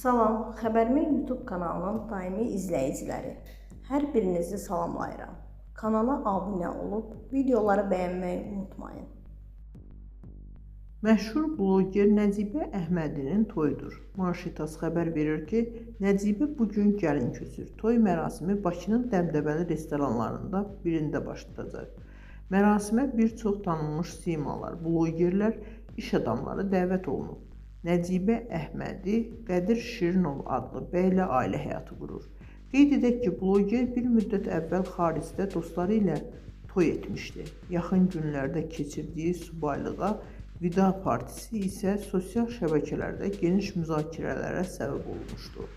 Salam, Xəbərmi YouTube kanalının daimi izləyiciləri. Hər birinizi salamlayıram. Kanala abunə olub, videoları bəyənməyi unutmayın. Məşhur bloger Nəcibə Əhmədinin toyudur. Manşetas xəbər verir ki, Nəcibə bugün gəlin köçür. Toy mərasimi Bakının dəbdəbəli restoranlarında birində baş tutacaq. Mərasimə bir çox tanınmış simalar, blogerlər, iş adamları dəvət olunub. Nəcibə Əhmədi Qədir Şirinov adlı bəylə ailə həyatı qurur. Qeyd edək ki, bloger bir müddət əvvəl xaricdə dostları ilə toy etmişdi. Yaxın günlərdə keçirdiyi subaylığa vida partisi isə sosial şəbəkələrdə geniş müzakirələrə səbəb olmuşdu.